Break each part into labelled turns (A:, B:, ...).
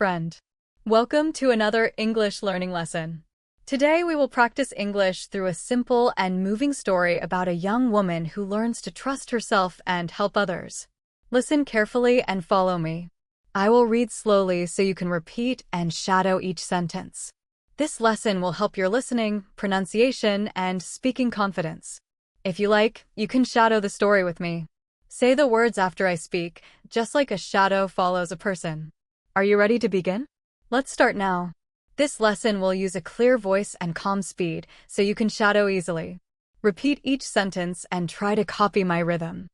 A: friend. Welcome to another English learning lesson. Today we will practice English through a simple and moving story about a young woman who learns to trust herself and help others. Listen carefully and follow me. I will read slowly so you can repeat and shadow each sentence. This lesson will help your listening, pronunciation, and speaking confidence. If you like, you can shadow the story with me. Say the words after I speak, just like a shadow follows a person. Are you ready to begin? Let's start now. This lesson will use a clear voice and calm speed, so you can shadow easily. Repeat each sentence and try to copy my rhythm.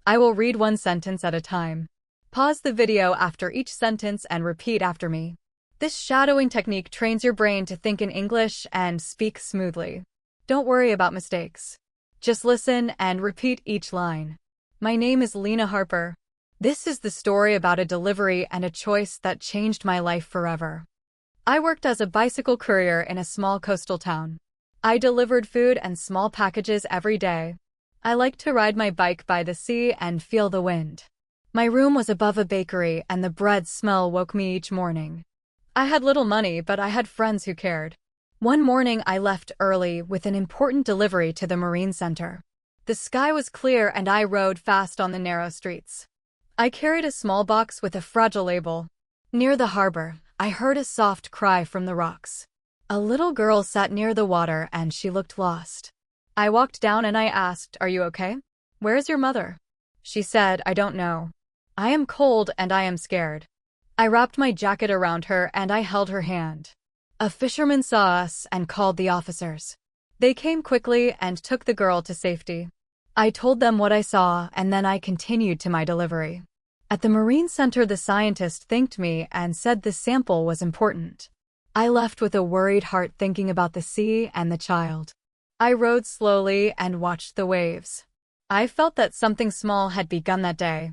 A: I will read one sentence at a time. Pause the video after each sentence and repeat after me. This shadowing technique trains your brain to think in English and speak smoothly. Don't worry about mistakes. Just listen and repeat each line. My name is Lena Harper. This is the story about a delivery and a choice that changed my life forever. I worked as a bicycle courier in a small coastal town. I delivered food and small packages every day. I liked to ride my bike by the sea and feel the wind. My room was above a bakery and the bread smell woke me each morning. I had little money, but I had friends who cared. One morning I left early with an important delivery to the Marine Center. The sky was clear and I rode fast on the narrow streets. I carried a small box with a fragile label. Near the harbor, I heard a soft cry from the rocks. A little girl sat near the water and she looked lost. I walked down and I asked, "Are you okay? Where is your mother?" She said, "I don't know. I am cold and I am scared." I wrapped my jacket around her and I held her hand. A fisherman saw us and called the officers. They came quickly and took the girl to safety. I told them what I saw and then I continued to my delivery. At the Marine Center, the scientist thanked me and said the sample was important. I left with a worried heart thinking about the sea and the child. I rowed slowly and watched the waves. I felt that something small had begun that day.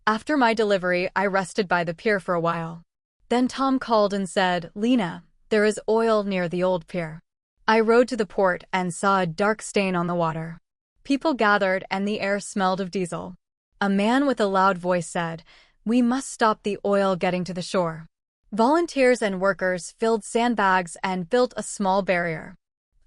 A: After my delivery, I rested by the pier for a while. Then Tom called and said, "Lena, there is oil near the old pier." I rowed to the port and saw a dark stain on the water. People gathered and the air smelled of diesel. A man with a loud voice said, "We must stop the oil getting to the shore." Volunteers and workers filled sandbags and built a small barrier.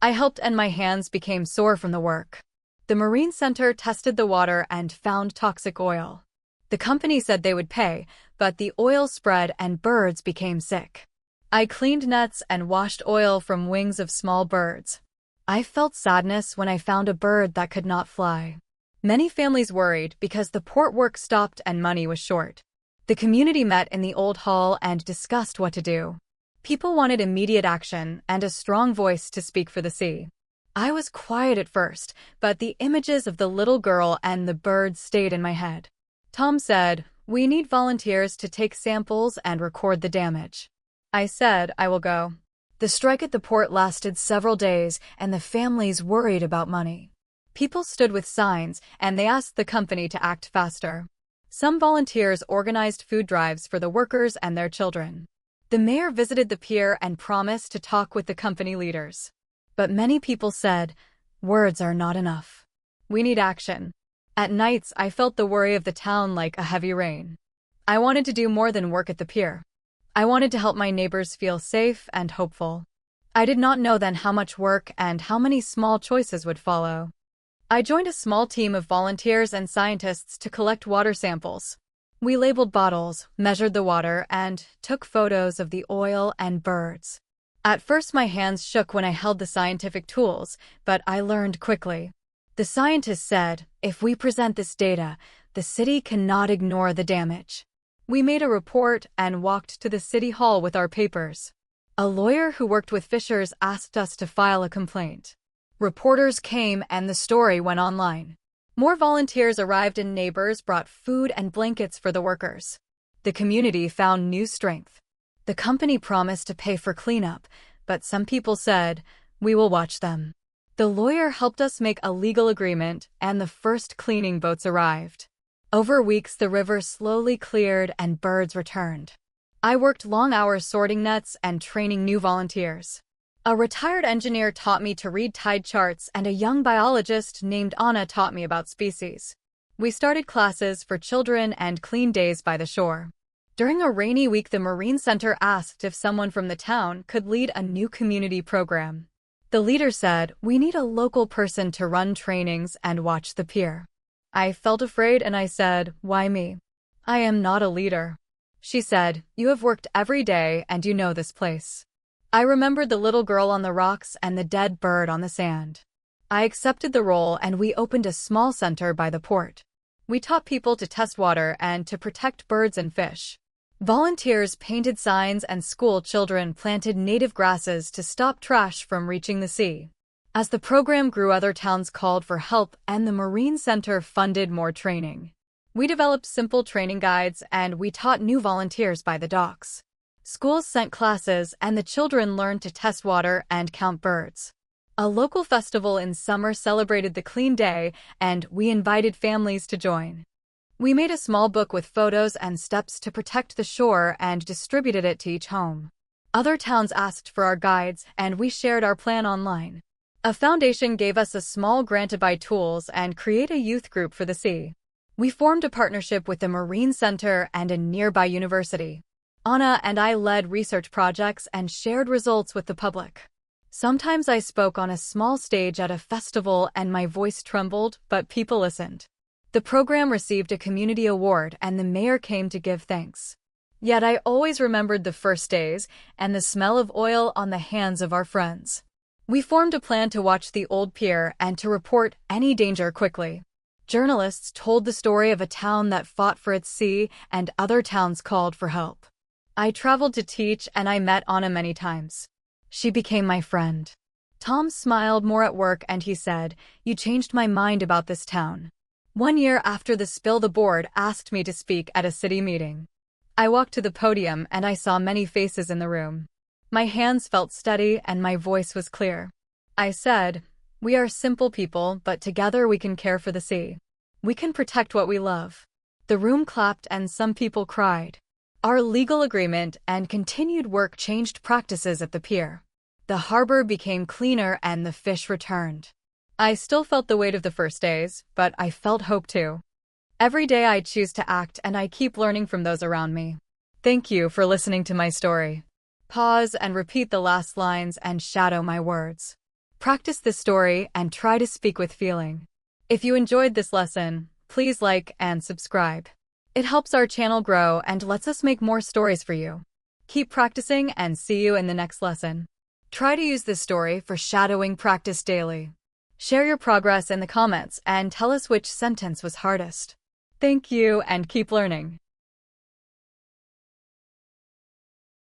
A: I helped and my hands became sore from the work. The Marine Center tested the water and found toxic oil. The company said they would pay, but the oil spread and birds became sick. I cleaned nets and washed oil from wings of small birds. I felt sadness when I found a bird that could not fly. Many families worried because the port work stopped and money was short. The community met in the old hall and discussed what to do. People wanted immediate action and a strong voice to speak for the sea. I was quiet at first, but the images of the little girl and the birds stayed in my head. Tom said, "We need volunteers to take samples and record the damage." I said, "I will go." The strike at the port lasted several days and the families worried about money. People stood with signs and they asked the company to act faster. Some volunteers organized food drives for the workers and their children. The mayor visited the pier and promised to talk with the company leaders. But many people said, "Words are not enough. We need action." At nights, I felt the worry of the town like a heavy rain. I wanted to do more than work at the pier. I wanted to help my neighbors feel safe and hopeful. I did not know then how much work and how many small choices would follow. I joined a small team of volunteers and scientists to collect water samples. We labeled bottles, measured the water, and took photos of the oil and birds. At first my hands shook when I held the scientific tools, but I learned quickly. The scientists said, "If we present this data, the city cannot ignore the damage." We made a report and walked to the city hall with our papers. A lawyer who worked with fishers asked us to file a complaint. Reporters came and the story went online. More volunteers arrived and neighbors brought food and blankets for the workers. The community found new strength. The company promised to pay for cleanup, but some people said, "We will watch them." The lawyer helped us make a legal agreement and the first cleaning boats arrived. Over weeks, the river slowly cleared and birds returned. I worked long hours sorting nets and training new volunteers. A retired engineer taught me to read tide charts and a young biologist named Anna taught me about species. We started classes for children and clean days by the shore. During a rainy week, the Marine Center asked if someone from the town could lead a new community program. The leader said, "We need a local person to run trainings and watch the pier." I felt afraid and I said, "Why me? I am not a leader." She said, "You have worked every day and you know this place." I remembered the little girl on the rocks and the dead bird on the sand. I accepted the role and we opened a small center by the port. We taught people to test water and to protect birds and fish. Volunteers painted signs and school children planted native grasses to stop trash from reaching the sea. As the program grew, other towns called for help and the Marine Center funded more training. We developed simple training guides and we taught new volunteers by the docks. Schools sent classes and the children learned to test water and count birds. A local festival in summer celebrated the clean day and we invited families to join. We made a small book with photos and steps to protect the shore and distributed it to each home. Other towns asked for our guides and we shared our plan online. A foundation gave us a small grant to buy tools and create a youth group for the sea. We formed a partnership with the Marine Center and a nearby university. Anna and I led research projects and shared results with the public. Sometimes I spoke on a small stage at a festival and my voice trembled, but people listened. The program received a community award and the mayor came to give thanks. Yet I always remembered the first days and the smell of oil on the hands of our friends. We formed a plan to watch the old pier and to report any danger quickly. Journalists told the story of a town that fought for its sea and other towns called for help. I traveled to teach and I met Anna many times. She became my friend. Tom smiled more at work and he said, "You changed my mind about this town." One year after the spill, the board asked me to speak at a city meeting. I walked to the podium and I saw many faces in the room. My hands felt steady and my voice was clear. I said, "We are simple people, but together we can care for the sea. We can protect what we love." The room clapped and some people cried. Our legal agreement and continued work changed practices at the pier. The harbor became cleaner and the fish returned. I still felt the weight of the first days, but I felt hope too. Every day I choose to act and I keep learning from those around me. Thank you for listening to my story. Pause and repeat the last lines and shadow my words. Practice this story and try to speak with feeling. If you enjoyed this lesson, please like and subscribe. It helps our channel grow and lets us make more stories for you. Keep practicing and see you in the next lesson. Try to use this story for shadowing practice daily. Share your progress in the comments and tell us which sentence was hardest. Thank you and keep learning.